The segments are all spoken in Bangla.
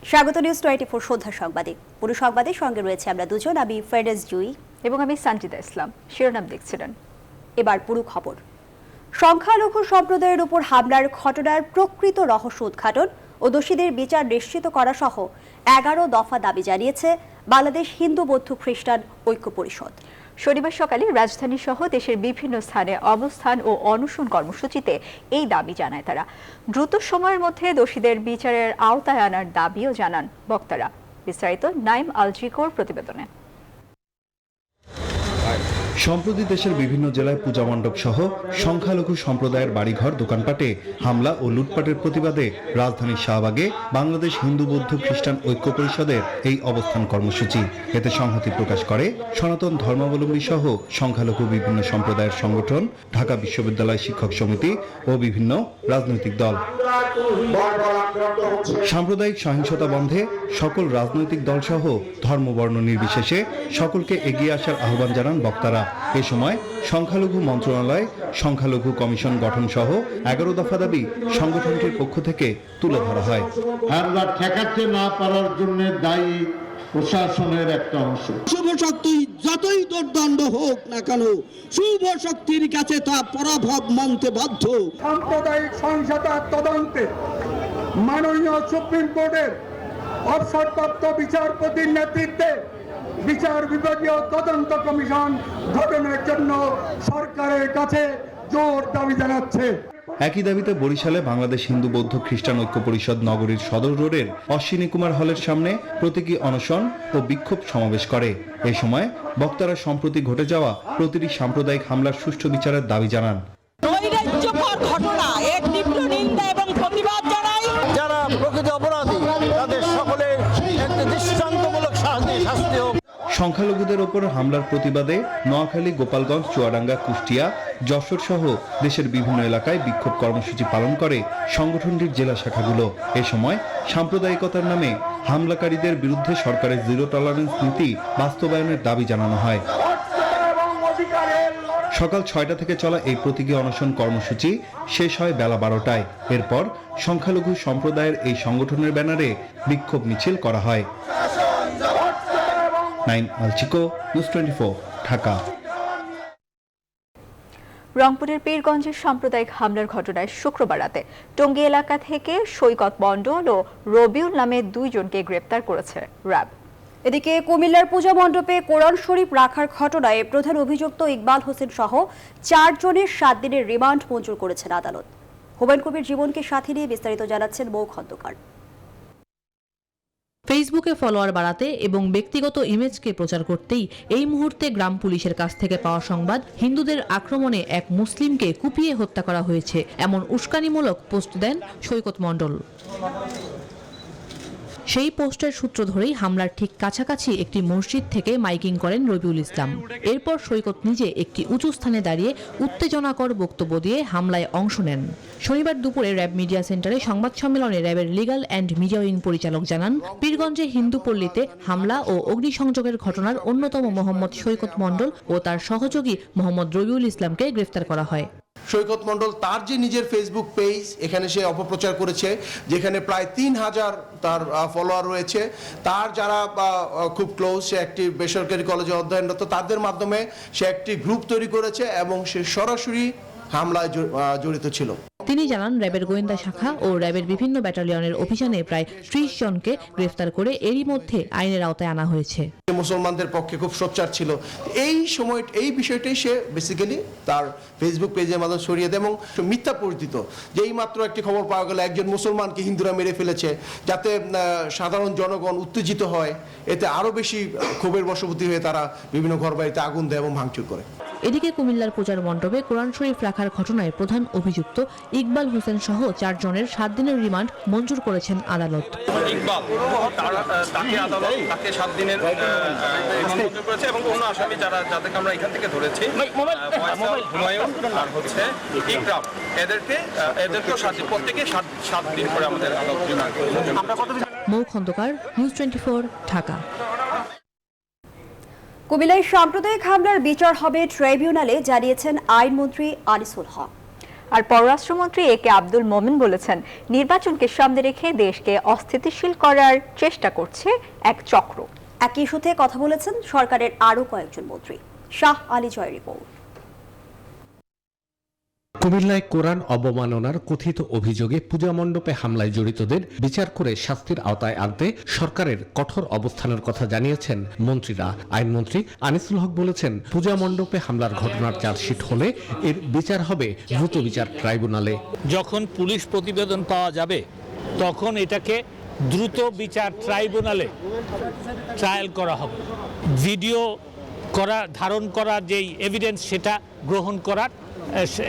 স্বাগত নিউজ 24 সন্ধ্যা সংবাদে। পুরো সংবাদের সঙ্গে রয়েছে আমরা দুজন, আমি ফেরদৌস জুই এবং আমি সানজিদা ইসলাম। শিরোনাম দেখছিলেন। এবার পুরো খবর। সংখ্যালঘু সম্প্রদায়ের উপর হামলার ঘটনার প্রকৃত রহস্য উদ্ঘাটন ও দোষীদের বিচার নিশ্চিত করা সহ 11 দফা দাবি জানিয়েছে বাংলাদেশ হিন্দু বৌদ্ধ খ্রিস্টান ঐক্য পরিষদ। শনিবার সকালে রাজধানী সহ দেশের বিভিন্ন স্থানে অবস্থান ও অনশন কর্মসূচিতে এই দাবি জানায় তারা। দ্রুত সময়ের মধ্যে দোষীদের বিচারের আওতায় আনার দাবিও জানান বক্তারা। বিস্তারিত নাইম আলজিকোর প্রতিবেদনে। সম্প্রতি দেশের বিভিন্ন জেলায় পূজা মণ্ডপ সহ সংখ্যালঘু সম্প্রদায়ের বাড়িঘর দোকানপাটে হামলা ও লুটপাটের প্রতিবাদে রাজধানীর শাহবাগে বাংলাদেশ হিন্দু বৌদ্ধ খ্রিস্টান ঐক্য পরিষদের এই অবস্থান কর্মসূচি। এতে সংহতি প্রকাশ করে সনাতন ধর্মাবলম্বী সহ সংখ্যালঘু বিভিন্ন সম্প্রদায়ের সংগঠন, ঢাকা বিশ্ববিদ্যালয় শিক্ষক সমিতি ও বিভিন্ন রাজনৈতিক দল। সাম্প্রদায়িক সহিংসতা বন্ধে সকল রাজনৈতিক দল সহ ধর্মবর্ণ নির্বিশেষে সকলকে এগিয়ে আসার আহ্বান জানান বক্তারা। এ সময় সংখ্যালঘু মন্ত্রণালয়, সংখ্যালঘু কমিশন গঠন সহ 11 দফা দাবি সংগঠনটির পক্ষ থেকে তুলে ধরা হয়। আমরা ঠেকাতে না পারার জন্য দায়ী প্রশাসনের একটা অংশ। শুভ শক্তি যতই দুর্দণ্ড হোক না কেন, শুভ শক্তির কাছে তা পরাভব মানতে বাধ্য। সাম্প্রদায়িক সহিংসতার তদন্তে মাননীয় সুপ্রিম কোর্টের অবসরপ্রাপ্ত বিচারপতির নেতৃত্বে বিচার বিভাগীয় তদন্ত কমিশন গঠনের জন্য সরকারের কাছে জোর দাবি জানাচ্ছে। একই দাবিতে বরিশালে বাংলাদেশ হিন্দু বৌদ্ধ খ্রিস্টান ঐক্য পরিষদ নগরীর সদর রোডের অশ্বিনী কুমার হলের সামনে প্রতীকী অনশন ও বিক্ষোভ সমাবেশ করে। এই সময় বক্তারা সম্প্রতি ঘটে যাওয়া প্রতিটি সাম্প্রদায়িক হামলার সুষ্ঠু বিচারের দাবি জানান। ঘটনা এক তীব্র নিন্দা এবং প্রতিবাদ জানাই। যারা প্রকৃত অপরাধী তাদের সকলের একটা দৃষ্টান্তমূলক শাস্তি হোক। সংখ্যালঘুদের ওপর হামলার প্রতিবাদে নোয়াখালী, গোপালগঞ্জ, চুয়াডাঙ্গা, কুষ্টিয়া, যশোর সহ দেশের বিভিন্ন এলাকায় বিক্ষোভ কর্মসূচি পালন করে সংগঠনটির জেলা শাখাগুলো। এ সময় সাম্প্রদায়িকতার নামে হামলাকারীদের বিরুদ্ধে সরকারের জিরো টলারেন্স নীতি বাস্তবায়নের দাবি জানানো হয়। সকাল 6টা থেকে চলা এই প্রতীকী অনশন কর্মসূচি শেষ হয় বেলা 12টায়। এরপর সংখ্যালঘু সম্প্রদায়ের এই সংগঠনের ব্যানারে বিক্ষোভ মিছিল করা হয়। নাইম আলচিকো, নিউজ 24, ঢাকা। রংপুরের পীরগঞ্জের সাম্প্রদায়িক হামলার ঘটনায় শুক্রবার রাতে টঙ্গী এলাকা থেকে সৈকত মণ্ডল ও রবিউল নামে 2 জনকে গ্রেপ্তার করেছে র্যাব। এদিকে কুমিল্লার পূজা মণ্ডপে কোরআন শরীফ রাখার ঘটনায় প্রধান অভিযুক্ত ইকবাল হোসেন সহ 4 জনের 7 দিনের রিমান্ড মঞ্জুর করেছেন আদালত। হুমায়ুন কবির জীবনকে সাথে নিয়ে বিস্তারিত জানাচ্ছেন মৌ খন্দকার। ফেসবুকে ফলোয়ার বাড়াতে এবং ব্যক্তিগত ইমেজকে প্রচার করতেই এই মুহূর্তে গ্রাম পুলিশের কাছ থেকে পাওয়া সংবাদ হিন্দুদের আক্রমণে এক মুসলিমকে কুপিয়ে হত্যা করা হয়েছে, এমন উস্কানিমূলক পোস্ট দেন সৈকত মণ্ডল। সেই পোস্টের সূত্র ধরেই হামলার ঠিক কাছাকাছি একটি মসজিদ থেকে মাইকিং করেন রবিউল ইসলাম। এরপর সৈকত নিজে একটি উঁচু স্থানে দাঁড়িয়ে উত্তেজনাকর বক্তব্য দিয়ে হামলায় অংশ নেন। শনিবার দুপুরে র্যাব মিডিয়া সেন্টারে সংবাদ সম্মেলনে র্যাবের লিগ্যাল অ্যান্ড মিডিয়া উইং পরিচালক জানান, পীরগঞ্জে হিন্দু পল্লীতে হামলা ও অগ্নিসংযোগের ঘটনার অন্যতম মোহাম্মদ সৈকত মণ্ডল ও তার সহযোগী মোহাম্মদ রবিউল ইসলামকে গ্রেফতার করা হয়। সৈকত মণ্ডল তার যে নিজের ফেসবুক পেজ, এখানে সে অপপ্রচার করেছে, যেখানে প্রায় 3000 তার ফলোয়ার রয়েছে। তার যারা খুব ক্লোজ, সে একটি বেসরকারি কলেজে অধ্যয়নরত, তাদের মাধ্যমে সে একটি গ্রুপ তৈরি করেছে এবং সে সরাসরি হামলায় জড়িত ছিল। তিনি জানান, র্যাবের গোয়েন্দা শাখা ও র্যাবের বিভিন্ন ব্যাটালিয়নের অভিযানে প্রায় 30 জনকে গ্রেফতার করে এরই মধ্যে আইনের আওতায় আনা হয়েছে। মুসলমানদের পক্ষে খুব সোচ্চার ছিল। এই বিষয়টাই সে বেসিক্যালি তার ফেসবুক পেজের মাধ্যমে ছড়িয়ে দেয় এবং মিথ্যা পরিচিত যে এই মাত্র একটি খবর পাওয়া গেল একজন মুসলমানকে হিন্দুরা মেরে ফেলেছে, যাতে সাধারণ জনগণ উত্তেজিত হয়, এতে আরো বেশি ক্ষোভের বশবর্তী হয়ে তারা বিভিন্ন ঘরবাড়িতে আগুন দেয় এবং ভাঙচুর করে। এদিকে কুমিল্লার পূজার মণ্ডপে কোরআন শরীফ রাখার ঘটনায় প্রধান অভিযুক্ত ইকবাল হোসেন সহ 4 জনের 7 দিনের রিমান্ড মঞ্জুর করেছেন আদালত। ইকবাল তাকে আদালত তাকে 7 দিনের রিমান্ড মঞ্জুর করেছে এবং অন্য আসামি যাদেরকে আমরা এখান থেকে ধরেছি, হুমায়ুন আর হচ্ছে ইকরাম, এদেরকেও প্রত্যেকে 7 দিন করে আমাদের আদালত রিমান্ড করেছে। মৌ খন্দকার, নিউজ 24, ঢাকা। কুমিল্লায় সাম্প্রদায়িক হামলার বিচার হবে ট্রাইব্যুনালে, জানিয়েছেন আইনমন্ত্রী আনিসুল হক। আর পররাষ্ট্রমন্ত্রী একে আব্দুল মোমেন বলেছেন, নির্বাচনকে সামনে রেখে দেশকে অস্থিতিশীল করার চেষ্টা করছে এক চক্র। একই ইস্যুতে কথা বলেছেন সরকারের আরও কয়েকজন মন্ত্রী। শাহ আলী জয়ের রিপোর্ট। কুমিল্লায় কোরআন অবমাননার কথিত অভিযোগে পূজা মণ্ডপে হামলায় জড়িতদের বিচার করে শাস্তির আওতায় আনতে সরকারের কঠোর অবস্থানের কথা জানিয়েছেন মন্ত্রীরা। আইনমন্ত্রী আনিসুল হক বলেছেন, পূজা মণ্ডপে হামলার ঘটনার চার্জশিট হলে এর বিচার হবে দ্রুত বিচার ট্রাইব্যুনালে। যখন পুলিশ প্রতিবেদন পাওয়া যাবে তখন এটাকে দ্রুত বিচার ট্রাইব্যুনালে ট্রায়াল করা হবে। ভিডিও করা, ধারণ করা যেই এভিডেন্স, সেটা গ্রহণ করার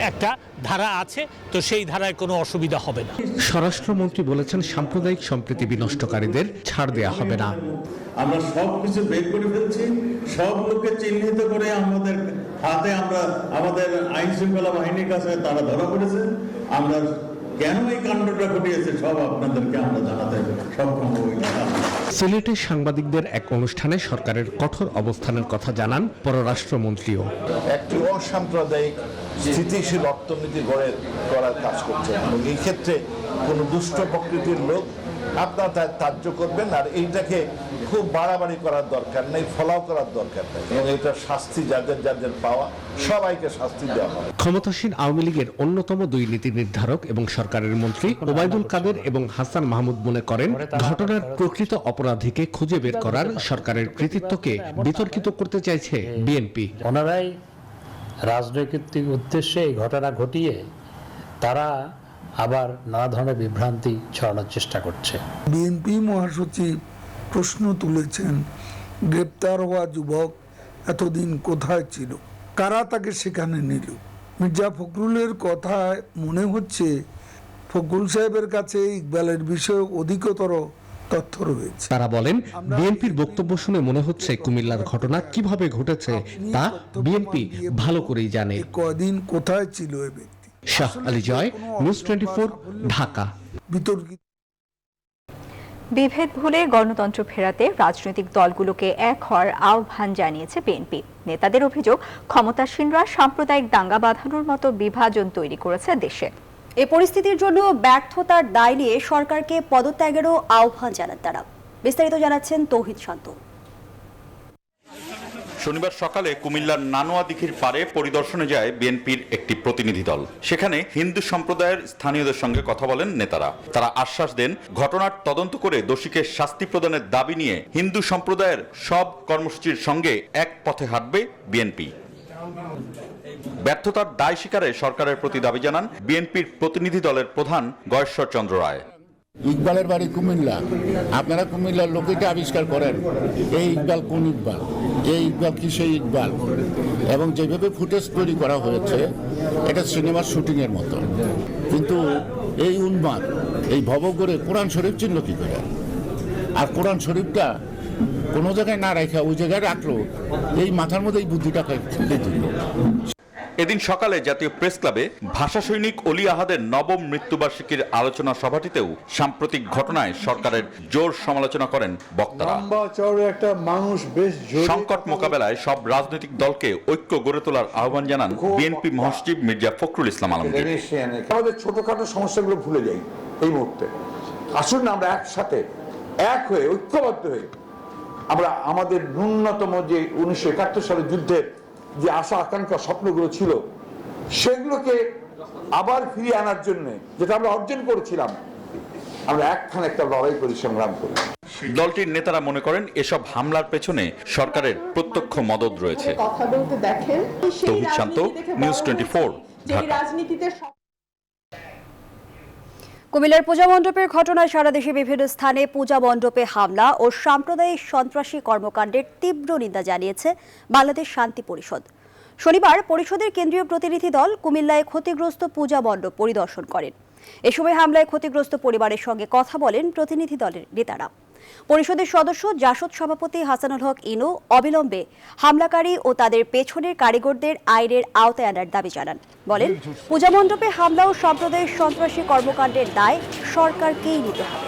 একটা ধারা আছে, তো সেই ধারায় কোনো অসুবিধা হবে না। স্বরাষ্ট্রমন্ত্রী বলেছেন, সাম্প্রদায়িক সম্প্রীতি বিনষ্টকারীদের ছাড় দেয়া হবে না। আমরা সব কিছু বের করে ফেলছি, সব লোককে চিহ্নিত করে আমাদের হাতে, আমরা আমাদের আইন শৃঙ্খলা বাহিনীর কাছে তারা ধরা পড়েছে। আমরা কেন এই কাণ্ডটা ঘটিয়েছে সব আপনাদেরকে আমরা জানাতে সক্ষম হই। সিলেটে সাংবাদিকদের এক অনুষ্ঠানে সরকারের কঠোর অবস্থানের কথা জানান পররাষ্ট্রমন্ত্রীও। একটি অসাম্প্রদায়িক স্থিতিশীল অর্থনীতি গড়ে করার কাজ করছে এবং এই ক্ষেত্রে কোনো দুষ্ট প্রকৃতির লোক আপনারা ত্যায্য করবেন, আর এইটাকে খুব বাড়াবাড়ি করার দরকার নেই, ফলাও করার দরকার নেই, এবং এটার শাস্তি যাদের যাদের পাওয়া সবাইকে শাস্তি দেওয়া হবে। ক্ষমতাসীন আওয়ামী লীগের অন্যতম দুই নীতি নির্ধারক এবং সরকারের মন্ত্রী ওবায়দুল কাদের এবং হাসান মাহমুদ মনে করেন, ঘটনার প্রকৃত অপরাধীকে খুঁজে বের করার সরকারের কৃতিত্বকে বিতর্কিত করতে চাইছে বিএনপি। ওনারাই রাজনৈতিক উদ্দেশ্যে এই ঘটনা ঘটিয়ে তারা আবার নানা ধরনের বিভ্রান্তি ছড়ানোর চেষ্টা করছে। বিএনপি মহাসচিব প্রশ্ন তুলেছেন, গ্রেপ্তার হওয়া যুবক এতদিন কোথায় ছিল, কারা তাকে সেখানে নিল? মির্জা ফখরুলের কথায় মনে হচ্ছে ফখরুল সাহেবের কাছে ইকবালের বিষয়ে অধিকতর তথ্য রয়েছে। তারা বলেন, বিএনপির বক্তব্য শুনে মনে হচ্ছে কুমিল্লার ঘটনা কিভাবে ঘটেছে তা বিএনপি ভালো করেই জানে। কদিন কোথায় ছিল এ ব্যক্তি? শাহ আলী জয়, নিউজ 24, ঢাকা। বিতর্কিত বিভেদ ভুলে গণতন্ত্র ফেরাতে রাজনৈতিক দলগুলোকে এক হওয়ার আহ্বান জানিয়েছে বিএনপি। নেতাদের অভিযোগ, ক্ষমতাসীনরা সাম্প্রদায়িক দাঙ্গা বাঁধানোর মতো বিভাজন তৈরি করেছে দেশে। এ পরিস্থিতির জন্য ব্যর্থতার দায় নিয়ে সরকারকে পদত্যাগেরও আহ্বান জানান তারা। বিস্তারিত জানাচ্ছেন তৌহিদ শান্ত। শনিবার সকালে কুমিল্লার নানোয়া দিঘির পাড়ে পরিদর্শনে যায় বিএনপির একটি প্রতিনিধি দল। সেখানে হিন্দু সম্প্রদায়ের স্থানীয়দের সঙ্গে কথা বলেন নেতারা। তারা আশ্বাস দেন, ঘটনার তদন্ত করে দোষীকে শাস্তি প্রদানের দাবি নিয়ে হিন্দু সম্প্রদায়ের সব কর্মসূচির সঙ্গে এক পথে হাঁটবে বিএনপি। ব্যর্থতার দায় স্বীকারে সরকারের প্রতি দাবি জানান বিএনপির প্রতিনিধি দলের প্রধান গয়েশ্বর চন্দ্র রায়। ইকবালের বাড়ি কুমিল্লা, আপনারা কুমিল্লার লোকেকে আবিষ্কার করেন এই ইকবাল কোন ইকবাল, এই ইকবাল কি সেই ইকবাল। এবং যেভাবে ফুটেজ তৈরি করা হয়েছে এটা সিনেমার শুটিংয়ের মতো। কিন্তু এই উন্মাদ এই ভবঘুরে কোরআন শরীফ চিনল কি করে? আর কোরআন শরীফটা কোনো জায়গায় না রেখে ওই জায়গায় রাখলো, এই মাথার মধ্যে এই বুদ্ধিটাকে দিল। এদিন সকালে জাতীয় প্রেস ক্লাবে ভাষা সৈনিক অলি আহাদের নবম মৃত্যুবার্ষিকীর আলোচনা সভাটিতেও সাম্প্রতিক ঘটনায় সরকারের জোর সমালোচনা করেন বক্তারা। সংকট মোকাবেলায় সব রাজনৈতিক দলকে ঐক্য গড়ে তোলার আহ্বান জানান বিএনপি মহাসচিব মির্জা ফখরুল ইসলাম আলমগীর। আমাদের ছোটখাটো সমস্যাগুলো ভুলে যাই এই মুহূর্তে। আসুন না আমরা একসাথে এক হয়ে ঐক্যবদ্ধ হয়ে আমরা আমাদের ন্যূনতম যে 1971 সালের যুদ্ধের যে আশা আকাঙ্ক্ষা স্বপ্নগুলো ছিল সেগুলোকে আবার ফিরিয়ে আনার জন্য যেটা আমরা অর্জন করেছিলাম, আমরা একখানে একটা লড়াই করি, সংগ্রাম করি। দলটির নেতারা মনে করেন এসব হামলার পেছনে সরকারের প্রত্যক্ষ মদদ রয়েছে। তৌহিদ শান্ত, নিউজ 24, ঢাকা। কুমিল্লার পূজা মণ্ডপের ঘটনায় সারা দেশে বিভিন্ন স্থানে পূজা মণ্ডপে হামলা ও সাম্প্রদায়িক সন্ত্রাসী কর্মকাণ্ডের তীব্র নিন্দা জানিয়েছে বাংলাদেশ শান্তি পরিষদ। শনিবার পরিষদের কেন্দ্রীয় প্রতিনিধি দল কুমিল্লায় ক্ষতিগ্রস্ত পূজা মণ্ডপ পরিদর্শন করেন। এ সময় হামলায় ক্ষতিগ্রস্ত পরিবারের সঙ্গে কথা বলেন প্রতিনিধি দলের নেতারা। পরিষদের সদস্য জাসদ সভাপতি হাসানুল হক ইনু অবিলম্বে হামলাকারী ও তাদের পেছনের কারিগরদের আইনের আওতায় আনার দাবি জানান। বলেন, পূজা মণ্ডপে হামলা ও সাম্প্রদায়িক সন্ত্রাসী কর্মকাণ্ডের দায় সরকারকেই নিতে হবে।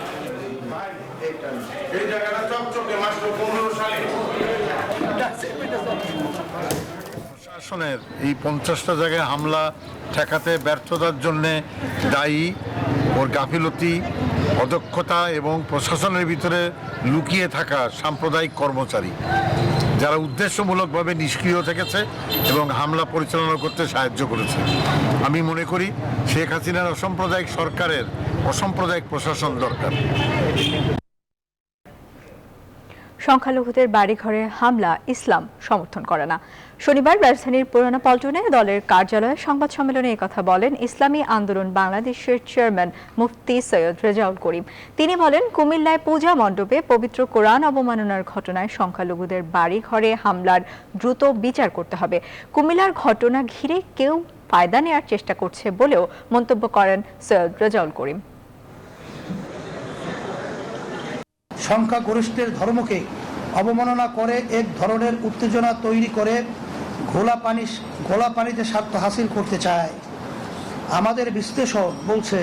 প্রশাসনের এই 50টা জায়গায় হামলা ঠেকাতে ব্যর্থতার জন্য দায়ী ওর গাফিলতি, অদক্ষতা এবং প্রশাসনের ভিতরে লুকিয়ে থাকা সাম্প্রদায়িক কর্মচারী যারা উদ্দেশ্যমূলকভাবে নিষ্ক্রিয় থেকেছে এবং হামলা পরিচালনা করতে সাহায্য করেছে। আমি মনে করি শেখ হাসিনার অসাম্প্রদায়িক সরকারের অসাম্প্রদায়িক প্রশাসন দরকার। সংখ্যালঘুদের বাড়িঘরে হামলা ইসলাম সমর্থন করে না। শনিবার রাজধানীর পুরানা পল্টনে দলের কার্যালয়ে সংবাদ সম্মেলনে একথা বলেন ইসলামী আন্দোলন বাংলাদেশের চেয়ারম্যান মুফতি সৈয়দ রেজাউল করিম। তিনি বলেন, কুমিল্লায় পূজা মণ্ডপে পবিত্র কোরআন অবমাননার ঘটনায় সংখ্যালঘুদের বাড়িঘরে হামলার দ্রুত বিচার করতে হবে। কুমিল্লার ঘটনা ঘিরে কেউ ফায়দা নেওয়ার চেষ্টা করছে বলেও মন্তব্য করেন সৈয়দ রেজাউল করিম। সংখ্যাগরিষ্ঠের ধর্মকে অবমাননা করে এক ধরনের উত্তেজনা তৈরি করে ঘোলা পানিতে স্বার্থ হাসিল করতে চায়। আমাদের বিশ্লেষণ বলছে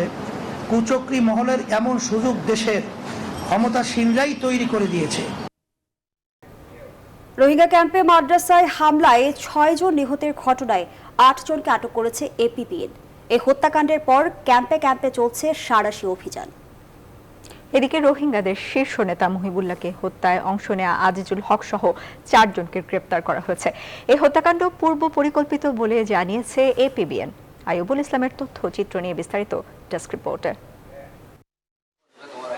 কুচক্রী মহলের এমন সুযোগ দেশের ক্ষমতাসীনরাই তৈরি করে দিয়েছে। রোহিঙ্গা ক্যাম্পে মাদ্রাসায় হামলায় 6 জন নিহতের ঘটনায় 8 জনকে আটক করেছে এপিবিএন। এই হত্যাকাণ্ডের পর ক্যাম্পে ক্যাম্পে চলছে সাঁড়াশি অভিযান। এদিকে রোহিঙ্গাদের শীর্ষ নেতা মহিবুল্লাহকে হত্যায় অংশ নেওয়া আজিজুল হক সহ 4 জনকে গ্রেপ্তার করা হয়েছে। এই হত্যাকাণ্ড পূর্ব পরিকল্পিত বলে জানিয়েছে এপিবিএন। আইয়ুবুল ইসলামের তথ্যচিত্র নিয়ে বিস্তারিত ডেস্ক রিপোর্টে।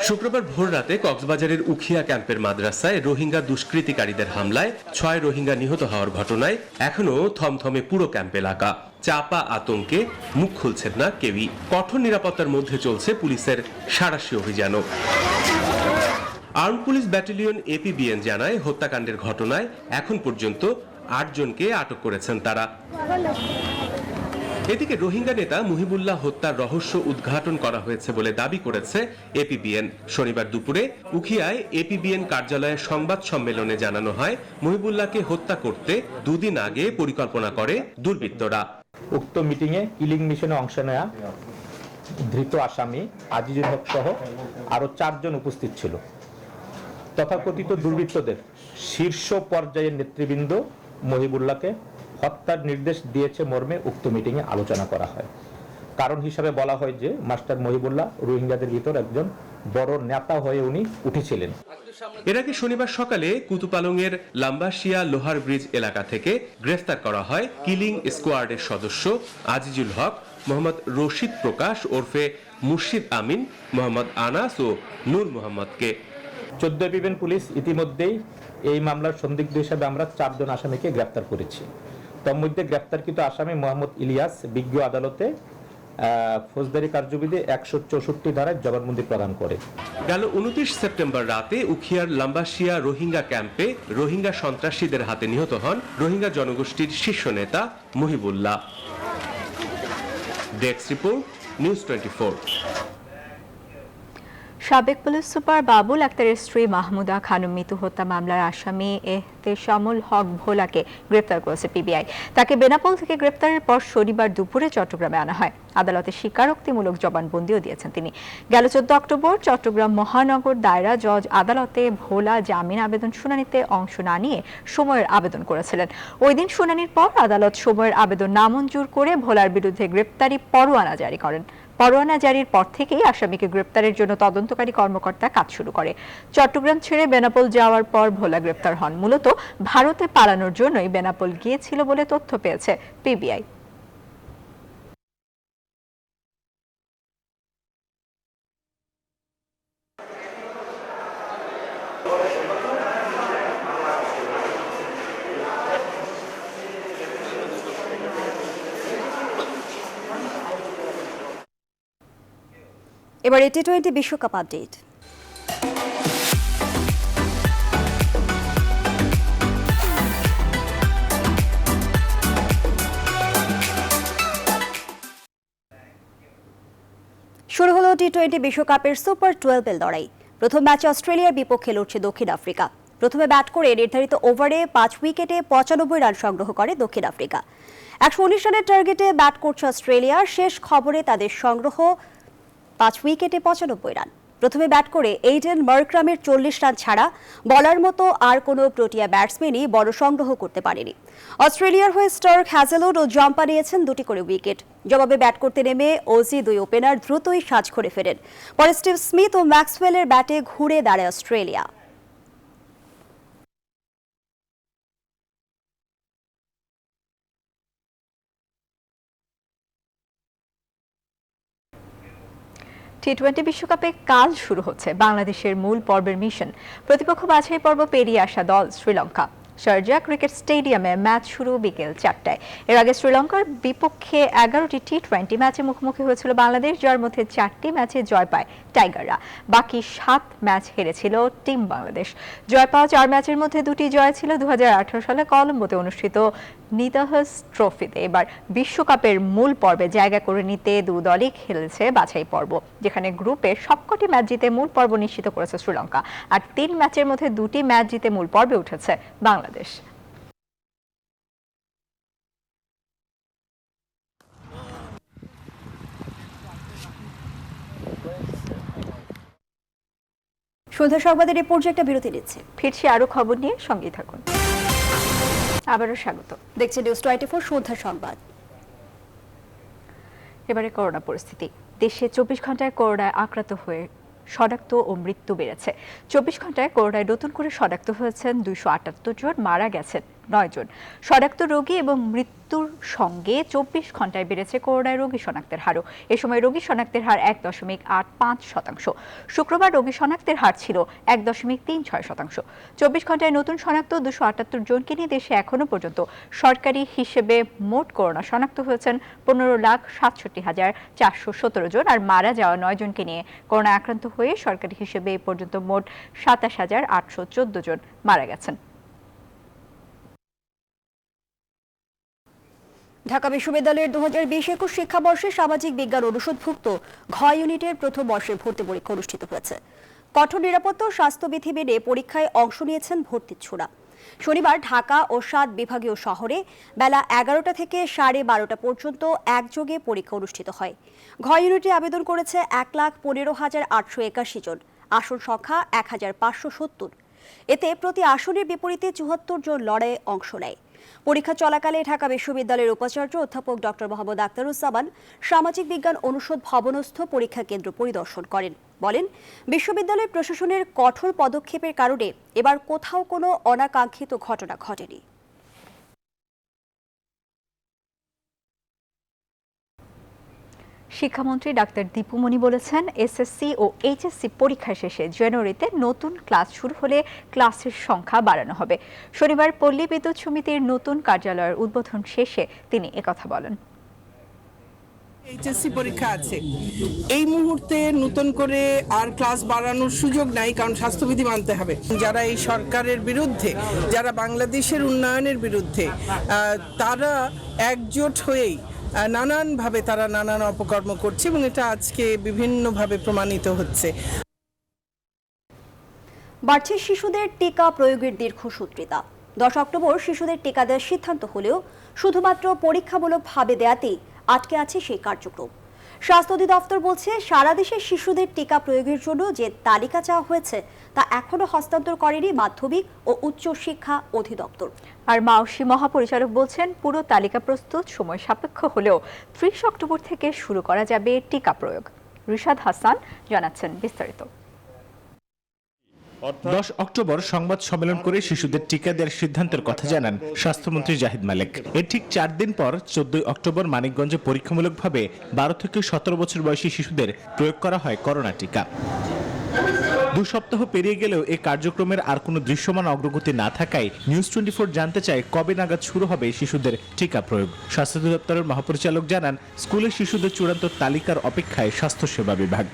শুক্রবার ভোররাতে কক্সবাজারের উখিয়া ক্যাম্পের মাদ্রাসায় রোহিঙ্গা দুষ্কৃতিকারীদের হামলায় 6 রোহিঙ্গা নিহত হওয়ার ঘটনায় এখনো থমথমে পুরো ক্যাম্প এলাকা। চাপা আতঙ্কে মুখ খুলছেন না কেউই। কঠোর নিরাপত্তার মধ্যে চলছে পুলিশের সাঁড়াশি অভিযানও। আর্মড পুলিশ ব্যাটালিয়ন এপিবিএন জানায়, হত্যাকাণ্ডের ঘটনায় এখন পর্যন্ত 8 জনকে আটক করেছেন তারা। এদিকে রোহিঙ্গা নেতা মুহিবুল্লাহ হত্যার রহস্য উদ্ঘাটন করা হয়েছে বলে দাবি করেছে এপিবিএন। শনিবার দুপুরে উখিয়ায় এপিবিএন কার্যালয়ে সংবাদ সম্মেলনে জানানো হয়, মুহিবুল্লাহকে হত্যা করতে 2 দিন আগে পরিকল্পনা করে দুর্বৃত্তরা। উক্ত মিটিংয়ে কিলিং মিশনে অংশ নেয়া ধৃত আসামি আজিজুল হক সহ আরো 4 জন উপস্থিত ছিল। তথাকথিত দুর্বৃত্তদের শীর্ষ পর্যায়ের নেতৃবৃন্দ মহিবুল্লাহকে হত্যার নির্দেশ দিয়েছে মর্মে উক্ত মিটিংয়ে আলোচনা করা হয়। কারণ হিসাবে বলা হয় যে মাস্টার মহিবুল্লাহ রোহিঙ্গাদের ভিতর একজন বড় নেতা হয়ে উনি উঠেছিলেন। এর আগে শনিবার সকালে কুতুপালংয়ের লাম্বাসিয়া লোহার ব্রিজ এলাকা থেকে গ্রেফতার করা হয় কিলিং স্কোয়াডের সদস্য আজিজুল হক, মোহাম্মদ রশিদ প্রকাশ ওরফে মুর্শিদ আমিন, মোহাম্মদ আনাস ও নূর মোহাম্মদকে। 14 এপিবিএন পুলিশ ইতিমধ্যেই এই মামলার সন্দিগ্ধ হিসেবে আমরা 4 জন আসামিকে গ্রেফতার করেছি। তন্মধ্যে গ্রেফতারকৃত আসামি মোহাম্মদ ইলিয়াস বিজ্ঞ আদালতে ফৌজদারি কার্যবিধি 164 ধারায় জবানবন্দি প্রদান করে। গেল 29 সেপ্টেম্বর রাতে উখিয়ার লাম্বাসিয়া রোহিঙ্গা ক্যাম্পে রোহিঙ্গা সন্ত্রাসীদের হাতে নিহত হন রোহিঙ্গা জনগোষ্ঠীর শীর্ষ নেতা মুহিবুল্লাহ। Desk report, news 24। সাবেক পুলিশ সুপার বাবুল আক্তারের স্ত্রী মাহমুদা খানম মিতু হত্যা মামলার আসামি এহতেশামুল হক ভোলাকে গ্রেপ্তার করেছে পিবিআই। তাকে বেনাপোল থেকে গ্রেপ্তারের পর শনিবার দুপুরে চট্টগ্রামে আনা হয়। আদালতে স্বীকারোক্তিমূলক জবানবন্দিও দিয়েছেন তিনি। গেল 14 অক্টোবর চট্টগ্রাম মহানগর দায়রা জজ আদালতে ভোলা জামিন আবেদন শুনানিতে অংশ না নিয়ে সময়ের আবেদন করেছিলেন। ওই দিন শুনানির পর আদালত সময়ের আবেদন নামঞ্জুর করে ভোলার বিরুদ্ধে গ্রেপ্তারি পরোয়ানা জারি করেন। পরোয়ানা জারির পর থেকেই আসামিকে গ্রেপ্তারের জন্য তদন্তকারী কর্মকর্তা কাজ শুরু করে। চট্টগ্রাম ছেড়ে বেনাপোল যাওয়ার পর ভোলা গ্রেপ্তার হন। মূলত ভারতে পালানোর জন্যই বেনাপোল গিয়েছিল বলে তথ্য পেয়েছে পিবিআই। এবার টি20 বিশ্বকাপ আপডেট। শুরু হলো টি20 বিশ্বকাপের সুপার 12 লড়াই। প্রথম ম্যাচে অস্ট্রেলিয়ার বিপক্ষে লড়ছে দক্ষিণ আফ্রিকা। প্রথমে ব্যাট করে নির্ধারিত ওভারে 5 উইকেটে 95 রান সংগ্রহ করে দক্ষিণ আফ্রিকা। 119 রানের টার্গেটে ব্যাট করছে অস্ট্রেলিয়া। শেষ খবরে তাদের সংগ্রহ 5 উইকেটে 95 রান। প্রথমে ব্যাট করে এইডেন মার্ক্রামের 40 রান ছাড়া বলার মতো আর কোনো প্রোটিয়া ব্যাটসম্যানই বড় সংগ্রহ করতে পারেনি। অস্ট্রেলিয়ার হয়ে স্টার্ক, হ্যাজেলউড ও জাম্পা নিয়েছেন 2টি করে উইকেট। জবাবে ব্যাট করতে নেমে অজি 2 ওপেনার দ্রুতই সাজ করে ফেরেন। পরে স্টিভ স্মিথ ও ম্যাক্সওয়েলের ব্যাটে ঘুরে দাঁড়ায় অস্ট্রেলিয়া। টি-20 বিশ্বকাপে কাল শুরু হচ্ছে বাংলাদেশের মূল পর্বের মিশন। প্রতিপক্ষ বাছাই পর্ব পেরিয়ে আসা দল শ্রীলঙ্কা। শারজাহ ক্রিকেট স্টেডিয়ামে ম্যাচ শুরু বিকেল 4টায়। এর আগে শ্রীলঙ্কার বিপক্ষে 11টি টি-20 ম্যাচে মুখোমুখি হয়েছিল বাংলাদেশ, যার মধ্যে 4টি ম্যাচে জয় পায় টাইগাররা। বাকি 7 ম্যাচ হেরেছিল টিম বাংলাদেশ। জয় পাওয়া 4 ম্যাচের মধ্যে 2টি জয় ছিল 2018 সালে কলম্বোতে অনুষ্ঠিত নিদাহস ট্রফিতে। এবার বিশ্বকাপের মূল পর্বে জায়গা করে নিতে 2 দলই খেলেছে বাছাই পর্ব, যেখানে গ্রুপে সবকটি ম্যাচ জিতে মূল পর্ব নিশ্চিত করেছে শ্রীলঙ্কা। আর 3 ম্যাচের মধ্যে 2টি ম্যাচ জিতে মূল পর্বে উঠেছে বাংলাদেশ। সন্ধ্যা সংবাদের এই পর্যায়ে একটা বিরতি নিচ্ছে। ফিরছি আরো খবর নিয়ে, সঙ্গেই থাকুন। আবারও স্বাগত। দেখছেন নিউজ 24 সন্ধ্যা সংবাদ। এবারে করোনা পরিস্থিতি। দেশে 24 ঘন্টায় করোনায় আক্রান্ত হয়ে শনাক্ত ও মৃত্যু বেড়েছে। 24 ঘন্টায় করোনায় নতুন করে শনাক্ত হয়েছেন 278 জন, মারা গেছেন 9 জন। শনাক্ত রোগী এবং মৃত্যুর সঙ্গে 24 ঘন্টায় বেড়েছে করোনায় রোগী শনাক্তের হারও। এ সময় রোগী শনাক্তের হার 1.85%। শুক্রবার রোগী শনাক্তের হার ছিল 1.36%। 24 ঘন্টায় নতুন শনাক্ত 278 জনকে নিয়ে দেশে এখনো পর্যন্ত সরকারি হিসেবে মোট করোনা শনাক্ত হয়েছেন 15,67,417 জন। আর মারা যাওয়া 9 জনকে নিয়ে করোনা আক্রান্ত হয়ে সরকারি হিসেবে এ পর্যন্ত মোট 27,814 জন মারা গেছেন। ঢাকা বিশ্ববিদ্যালয়ের 2020-21 শিক্ষাবর্ষে সামাজিক বিজ্ঞান অনুষদভুক্ত ঘ ইউনিটের প্রথম বর্ষের ভর্তি পরীক্ষা অনুষ্ঠিত হয়েছে। কঠোর নিরাপত্তা ও স্বাস্থ্যবিধি মেনে পরীক্ষায় অংশ নিয়েছেন ভর্তিচ্ছুরা। শনিবার ঢাকা ও 7 বিভাগীয় শহরে বেলা 11টা থেকে 12:30 পর্যন্ত একযোগে পরীক্ষা অনুষ্ঠিত হয়। ঘ ইউনিটে আবেদন করেছে 1,15,881 জন। আসন সংখ্যা 1,570। এতে প্রতি আসনের বিপরীতে 74 জন লড়াইয়ে অংশ নেয়। পরীক্ষা চলাকালে ঢাকা বিশ্ববিদ্যালয়ের উপাচার্য অধ্যাপক ডক্টর মোহাম্মদ আখতারুজ্জামান সামাজিক বিজ্ঞান অনুষদ ভবনস্থ পরীক্ষা কেন্দ্র পরিদর্শন করেন। বলেন, বিশ্ববিদ্যালয় প্রশাসনের কঠোর পদক্ষেপের কারণে এবার কোথাও কোনো অনাকাঙ্ক্ষিত ঘটনা ঘটেনি। শিক্ষামন্ত্রী ডাক্তার দীপু মনি বলেছেন, এসএসসি ও এইচএসসি পরীক্ষা শেষে জানুয়ারিতে নতুন ক্লাস শুরু হলে ক্লাসের সংখ্যা বাড়ানো হবে। শনিবার পল্লী বিদ্যুৎ সমিতির নতুন কার্যালয়ের উদ্বোধন শেষে তিনি একথা বলেন। এইচএসসি পরীক্ষা আছে, এই মুহূর্তে নতুন করে আর ক্লাস বাড়ানোর সুযোগ নাই, কারণ স্বাস্থ্যবিধি মানতে হবে। যারা এই সরকারের বিরুদ্ধে, যারা বাংলাদেশের উন্নয়নের বিরুদ্ধে, তারা একজোট হয়েই নানানভাবে তারা নানান অপকর্ম করছে এবং এটা আজকে বিভিন্নভাবে প্রমাণিত হচ্ছে। বাড়ছে শিশুদের টিকা প্রয়োগের দীর্ঘসূত্রিতা। 10 অক্টোবর শিশুদের টিকা দেওয়ার সিদ্ধান্ত হলেও শুধুমাত্র পরীক্ষামূলকভাবে দেয়াতেই আটকে আছে সেই কার্যক্রম। স্বাস্থ্য অধিদপ্তর বলছে, সারা দেশে শিশুদের টিকা প্রয়োগের জন্য যে তালিকা চাওয়া হয়েছে তা এখনো হস্তান্তর করেনি মাধ্যমিক ও উচ্চ শিক্ষা অধিদপ্তর। আর মাওসী মহাপরিচালক বলছেন, পুরো তালিকা প্রস্তুত, সময় সাপেক্ষ হলেও 30 অক্টোবর থেকে শুরু করা যাবে টিকা প্রয়োগ। রিশাদ হাসান জানাচ্ছেন বিস্তারিত। 10 অক্টোবর সংবাদ সম্মেলন করে শিশুদের টিকা দেওয়ার সিদ্ধান্তের কথা জানান স্বাস্থ্যমন্ত্রী জাহিদ মালেক। এর ঠিক 4 দিন পর 14 অক্টোবর মানিকগঞ্জে পরীক্ষামূলকভাবে 12 থেকে 17 বছর বয়সী শিশুদের প্রয়োগ করা হয় করোনা টিকা। 2 সপ্তাহ পেরিয়ে গেলেও এই কার্যক্রমের আর কোনো দৃশ্যমান অগ্রগতি না থাকায় নিউজ 24 জানতে চায় কবে নাগাদ শুরু হবে শিশুদের টিকা প্রয়োগ। স্বাস্থ্য অধিদপ্তরের মহাপরিচালক জানান, স্কুলের শিশুদের চূড়ান্ত তালিকার অপেক্ষায় স্বাস্থ্যসেবা বিভাগ।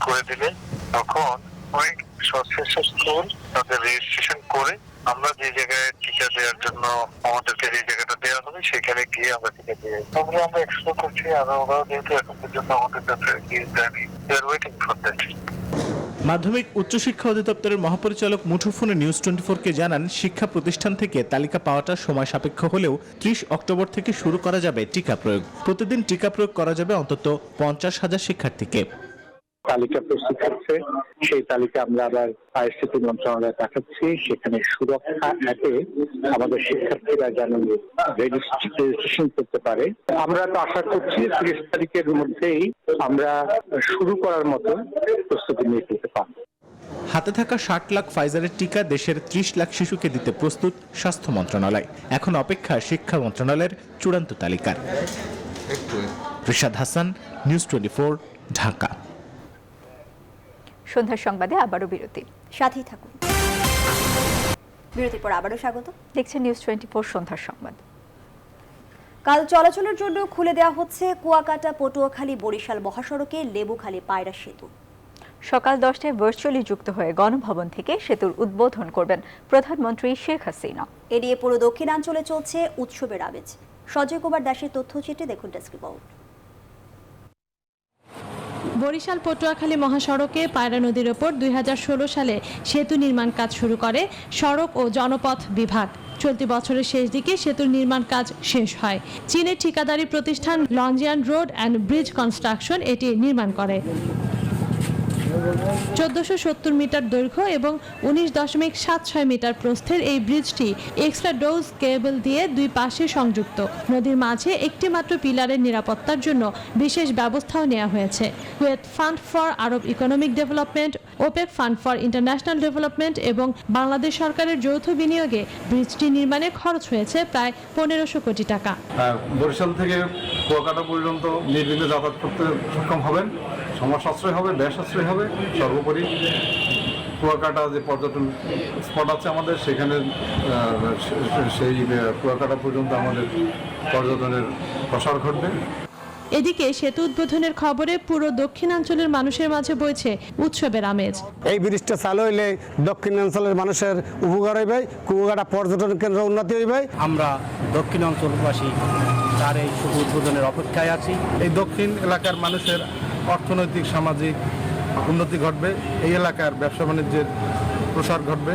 করে দিলে তখন ওই সংশ্লিষ্ট স্কুল তাদের রেজিস্ট্রেশন করে আমরা যে জায়গায় টিকা দেওয়ার জন্য আমাদেরকে যে জায়গাটা দেওয়া হবে সেখানে গিয়ে আমরা টিকা দিয়ে তারপরে আমরা এক্সপ্লোর করছি। আর ওরাও যেহেতু এখন পর্যন্ত আমাদের কাছে গিয়ে দেয়নি, দে আর ওয়েটিং ফর দ্যাট। মাধ্যমিক উচ্চশিক্ষা অধিদপ্তরের মহাপরিচালক মুঠোফোনে নিউজ 24-কে জানান, শিক্ষা প্রতিষ্ঠান থেকে তালিকা পাওয়াটা সময় সাপেক্ষ হলেও 30 অক্টোবর থেকে শুরু করা যাবে টিকা প্রয়োগ। প্রতিদিন টিকা প্রয়োগ করা যাবে অন্তত 50,000 শিক্ষার্থীকে। তালিকা প্রস্তুত হচ্ছে, সেই তালিকা আমরা আবার আইসিটি মন্ত্রণালয়ে পাঠাচ্ছি। সেখানে সুরক্ষা অ্যাপে আমাদের শিক্ষার্থীরা যেন রেজিস্ট্রেশন করতে পারে। আমরা তো আশা করছি 30 তারিখের মধ্যেই আমরা শুরু করার মতো প্রস্তুতি নিয়ে ফেলতে পারব। হাতে থাকা 60 লাখ ফাইজারের টিকা দেশের 30 লাখ শিশুকে দিতে প্রস্তুত স্বাস্থ্য মন্ত্রণালয়। এখন অপেক্ষা শিক্ষা মন্ত্রণালয়ের চূড়ান্ত তালিকার। রিশাদ হাসান, নিউজ 24, ঢাকা। সন্ধ্যার সংবাদে আবারও বিরতি, সাথেই থাকুন। বিরতির পর আবারও স্বাগত। দেখছেন নিউজ 24 সন্ধ্যার সংবাদ। কাল চলাচলের জন্য খুলে দেওয়া হচ্ছে কুয়াকাটা পটুয়াখালী বরিশাল মহাসড়কে লেবুখালী পায়রা সেতু। সকাল 10টায় ভার্চুয়ালি যুক্ত হয়ে গণভবন থেকে সেতুর উদ্বোধন করবেন প্রধানমন্ত্রী শেখ হাসিনা। এ নিয়ে পুরো দক্ষিণাঞ্চলে চলছে উৎসবের আমেজ। সজয় কুমার দাসের তথ্যচিত্রে দেখুন ডেস্ক রিপোর্ট। বরিশাল পটুয়াখালী মহাসড়কে পায়রা নদীর ওপর 2016 সালে সেতু নির্মাণ কাজ শুরু করে সড়ক ও জনপথ বিভাগ। চলতি বছরের শেষ দিকে সেতুর নির্মাণ কাজ শেষ হয়। চীনের ঠিকাদারি প্রতিষ্ঠান লঞ্জিয়ান রোড অ্যান্ড ব্রিজ কনস্ট্রাকশন এটি নির্মাণ করে। 1470 মিটার দৈর্ঘ্য এবং 19.76 মিটার প্রস্থের এই ব্রিজটি এক্সট্রা ডোজ কেবল দিয়ে দুই পাশে সংযুক্ত। নদীর মাঝে একটি মাত্র পিলারের নিরাপত্তার জন্য বিশেষ ব্যবস্থাও নেওয়া হয়েছে। Kuwait fund for Arab economic development, opaque fund for international development এবং বাংলাদেশ সরকারের যৌথ বিনিয়োগে ব্রিজটি নির্মাণে খরচ হয়েছে প্রায় 1500 কোটি টাকা। বরিশাল থেকে কুয়াকাটা পর্যন্ত নির্বিঘ্নে যাতায়াত করতে সক্ষম হবেন, সময় সাশ্রয় হবে, ব্যয় সাশ্রয় হবে। সর্বোপরি কুয়াকাটা যে পর্যটন স্পট আছে আমাদের, সেখানে সেই কুয়াকাটা পর্যন্ত আমাদের পর্যটনের প্রসার ঘটবে। এদিকে সেতু উদ্বোধনের খবরে পুরো দক্ষিণাঞ্চলের মানুষের মাঝে বইছে উৎসবের আমেজ। এই ব্রিজটা চালু হইলে দক্ষিণাঞ্চলের মানুষের উপকার হইবে, কুয়াকাটা পর্যটন কেন্দ্র উন্নতি হইবে। আমরা দক্ষিণাঞ্চলবাসী তার এই শুভ উদ্বোধনের অপেক্ষায় আছি। এই দক্ষিণ এলাকার মানুষের অর্থনৈতিক সামাজিক উন্নতি ঘটবে, এই এলাকার ব্যবসা বাণিজ্যের প্রসার ঘটবে।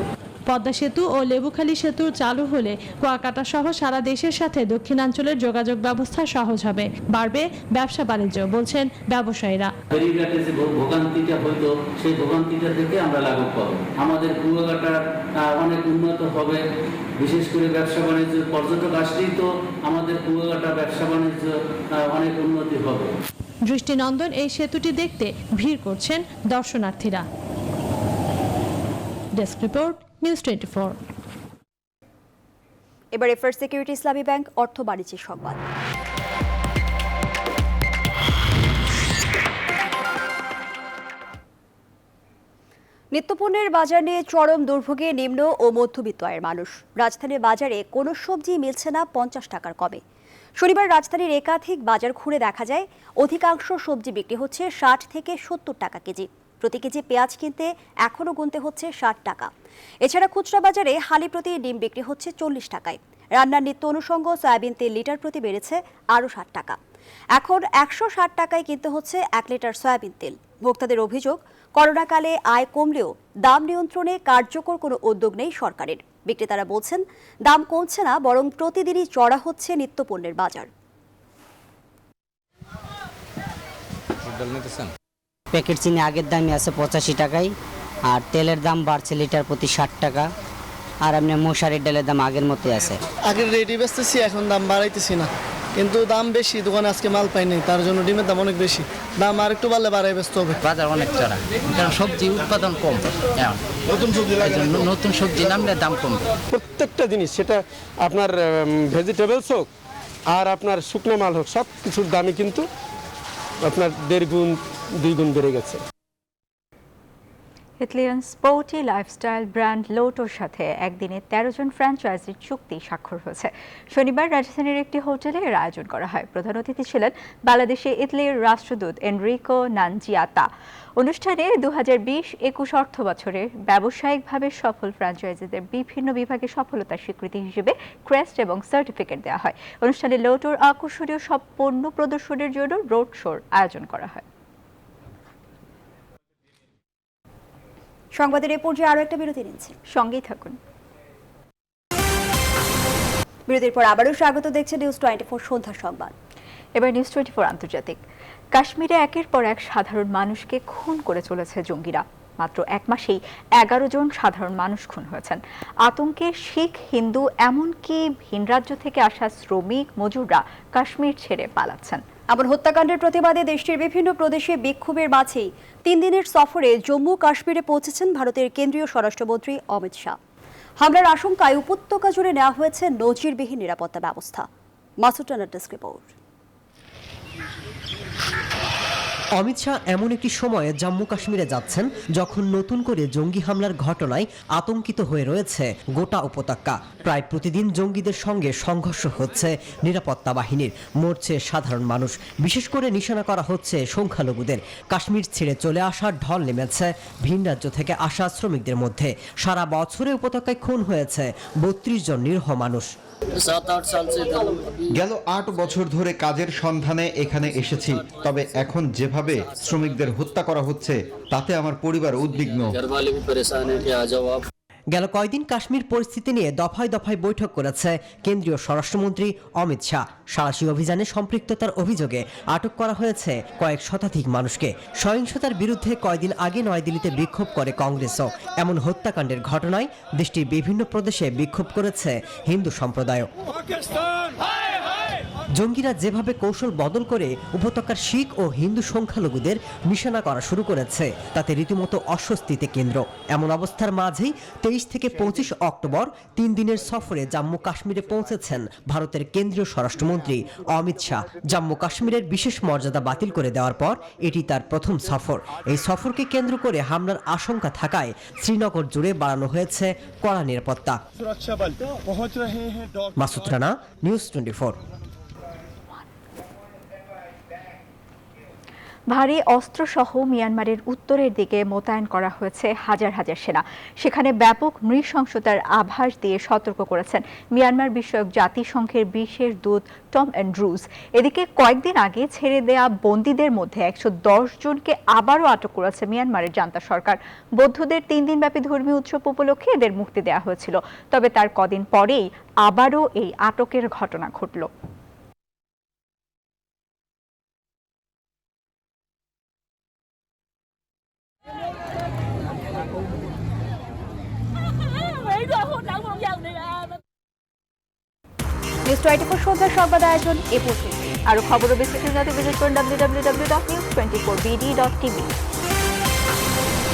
পদ্মা সেতু ও লেবুখালী সেতু চালু হলে কুয়াকাটা সহ সারা দেশের সাথে দক্ষিণাঞ্চলের যোগাযোগ ব্যবস্থা সহজ হবে, বাড়বে ব্যবসা বাণিজ্য, বলছেন ব্যবসায়ীরা। ফেরিঘাটে যে ভোগান্তিটা হয়তো সেই ভোগান্তিটা থেকে আমরা লাঘব পাবো। আমাদের কুয়াকাটা অনেক উন্নত হবে, বিশেষ করে ব্যবসা বাণিজ্য, পর্যটক আসলেই তো আমাদের কুয়াকাটা ব্যবসা বাণিজ্য অনেক উন্নতি হবে। দৃষ্টিনন্দন এই সেতুটি দেখতে ভিড় করছেন দর্শনার্থীরা। Desk report, news 24। এবার এফার্স্ট সিকিউরিটি ইসলামী ব্যাংক অর্থ বাণিজ্যের সংবাদ। নিত্যপণ্যের বাজার নিয়ে চরম দুর্ভোগে নিম্ন ও মধ্যবিত্ত আয়ের মানুষ। রাজধানীর বাজারে কোনো সবজি মিলছে না 50 টাকার কমে। শনিবার রাজধানীর একাধিক বাজার ঘুরে দেখা যায় অধিকাংশ সবজি বিক্রি হচ্ছে 60 থেকে 70 টাকা কেজি। প্রতি কেজি পেঁয়াজ কিনতে এখনও গুনতে হচ্ছে 60 টাকা। এছাড়া খুচরা বাজারে হালি প্রতি ডিম বিক্রি হচ্ছে 40 টাকায়। রান্নার নিত্য অনুষঙ্গ সয়াবিন তেল লিটার প্রতি বেড়েছে আরও 60 টাকা। এখন 160 টাকায় কিনতে হচ্ছে 1 লিটার সয়াবিন তেল। ভোক্তাদের অভিযোগ, করোনাকালে আয় কমলেও দাম নিয়ন্ত্রণে কার্যকর কোনো উদ্যোগ নেই সরকারের। বিক্রেতারা বলছেন, দাম কমছে না, বরং প্রতিদিনই চড়া হচ্ছে নিত্যপণ্যের বাজার। প্যাকেট চিনি আগের দামই আছে 85 টাকায়, আর তেলের দাম বাড়ছে লিটার প্রতি 60 টাকা। আর এমনি মশারির ডালের দাম আগের মতোই আছে। আগের রেডি বেচতেছি, এখন দাম বাড়াইতেছি না, কিন্তু দাম বেশি, দোকানে আজকে মাল পাই নাই, তার জন্য ডিমের দাম অনেক বেশি। দাম আর একটু বাড়লে বাড়াই বেচতে হবে। বাজার অনেক চড়া, কারণ সবজি উৎপাদন কম, নতুন সবজি নামলে দাম কমবে। প্রত্যেকটা জিনিস, সেটা আপনার ভেজিটেবলস হোক আর আপনার শুকনো মাল হোক, সব কিছুর দামই কিন্তু আপনার 1.5 গুণ 2 গুণ বেড়ে গেছে। ইতালিয়ান স্পোর্টি লাইফস্টাইল ব্র্যান্ড লোটোর সাথে একদিনে 13 জন ফ্র্যাঞ্চাইজির চুক্তি স্বাক্ষর হয়েছে। শনিবার রাজধানীর একটি হোটেলে এর আয়োজন করা হয়। প্রধান অতিথি ছিলেন বাংলাদেশে ইতালির রাষ্ট্রদূত এনরিকো নানজিয়াতা। অনুষ্ঠানে 2020-21 অর্থ বছরে ব্যবসায়িকভাবে সফল ফ্র্যাঞ্চাইজিদের বিভিন্ন বিভাগে সফলতার স্বীকৃতি হিসেবে ক্রেস্ট এবং সার্টিফিকেট দেওয়া হয়। অনুষ্ঠানে লোটোর আকর্ষণীয় সব পণ্য প্রদর্শনের জন্য রোড শোর আয়োজন করা হয়। সংবাদের এ পর্যায়ে আরও একটা বিরতি নিচ্ছে, সঙ্গেই থাকুন। বিরতির পর আবারও স্বাগত, দেখছেন নিউজ 24 সন্ধ্যা সংবাদ। এবার নিউজ 24 আন্তর্জাতিক। কাশ্মীরে একের পর এক সাধারণ মানুষকে খুন করে চলেছে জঙ্গিরা। মাত্র এক মাসেই 11 জন সাধারণ মানুষ খুন হয়েছেন। আতঙ্কে শিখ, হিন্দু, এমনকি ভিন রাজ্য থেকে আসা শ্রমিক মজুররা কাশ্মীর ছেড়ে পালাচ্ছেন। এমন হত্যাকাণ্ডের প্রতিবাদে দেশটির বিভিন্ন প্রদেশে বিক্ষোভের মাঝেই 3 দিনের সফরে জম্মু কাশ্মীরে পৌঁছেছেন ভারতের কেন্দ্রীয় স্বরাষ্ট্রমন্ত্রী অমিত শাহ। হামলার আশঙ্কায় উপত্যকা জুড়ে নেওয়া হয়েছে নজিরবিহীন নিরাপত্তা ব্যবস্থা। মাসুদ রানার ডেস্ক রিপোর্ট। অমিত শাহ এমন একটি সময়ে জম্মু কাশ্মীরে যাচ্ছেন যখন নতুন করে জঙ্গি হামলার ঘটনায় আতঙ্কিত হয়ে রয়েছে গোটা উপত্যকা। প্রায় প্রতিদিন জঙ্গিদের সঙ্গে সংঘর্ষ হচ্ছে নিরাপত্তা বাহিনীর, মরছে সাধারণ মানুষ। বিশেষ করে নিশানা করা হচ্ছে সংখ্যালঘুদের। কাশ্মীর ছেড়ে চলে আসার ঢল নেমেছে ভিন রাজ্য থেকে আসা শ্রমিকদের মধ্যে। সারা বছরে উপত্যকায় খুন হয়েছে 32 জন নিরীহ মানুষ। গেল 8 বছর ধরে কাজের সন্ধানে এখানে এসেছি, তবে এখন যেভাবে শ্রমিকদের হত্যা করা হচ্ছে তাতে আমার পরিবার উদ্বিগ্ন। গেল কয়েকদিন কাশ্মীর পরিস্থিতি নিয়ে দফায় দফায় বৈঠক করেছে কেন্দ্রীয় স্বরাষ্ট্রমন্ত্রী অমিত শাহ। সাঁড়াশি অভিযানে সম্পৃক্ততার অভিযোগে আটক করা হয়েছে কয়েক শতাধিক মানুষকে। সহিংসতার বিরুদ্ধে কয়েকদিন আগে নয়াদিল্লিতে বিক্ষোভ করে কংগ্রেসও। এমন হত্যাকাণ্ডের ঘটনায় দেশটির বিভিন্ন প্রদেশে বিক্ষোভ করেছে হিন্দু সম্প্রদায়ও। জঙ্গিরা যেভাবে কৌশল বদল করে উপত্যকার শিখ ও হিন্দু সংখ্যালঘুদের নিশানা করা শুরু করেছে তাতে রীতিমতো অস্বস্তিতে কেন্দ্র। এমন অবস্থার মাঝেই 23 থেকে 25 অক্টোবর 3 দিনের সফরে জম্মু কাশ্মীরে পৌঁছেছেন ভারতের কেন্দ্রীয় স্বরাষ্ট্রমন্ত্রী অমিত শাহ। জম্মু কাশ্মীরের বিশেষ মর্যাদা বাতিল করে দেওয়ার পর এটি তার প্রথম সফর। এই সফরকে কেন্দ্র করে হামলার আশঙ্কা থাকায় শ্রীনগর জুড়ে বাড়ানো হয়েছে কড়া নিরাপত্তা। মাসুদ রানা, নিউজ 24। ভারী অস্ত্রসহ মিয়ানমারের উত্তরের দিকে মোতায়েন করা হয়েছে হাজার হাজার সেনা। সেখানে ব্যাপক নৃশংসতার আভাস দিয়ে সতর্ক করেছেন মিয়ানমার বিষয়ক জাতিসংঘের বিশেষ দূত টম অ্যান্ড্রুজ। এদিকে কয়েকদিন আগে ছেড়ে দেয়া বন্দীদের মধ্যে 110 জনকে আবারও আটক করেছে মিয়ানমারের জান্তা সরকার। বৌদ্ধদের 3 দিনব্যাপী ধর্মীয় উৎসব উপলক্ষে এদের মুক্তি দেওয়া হয়েছিল, তবে তার কদিন পরেই আবারও এই আটকের ঘটনা ঘটল। নিউজ 24 সন্ধ্যার সংবাদ আয়োজন এ পর্যন্ত। আরো খবর ও বিস্তারিত জানতে ভিজিট করুন www.news24bd.tv।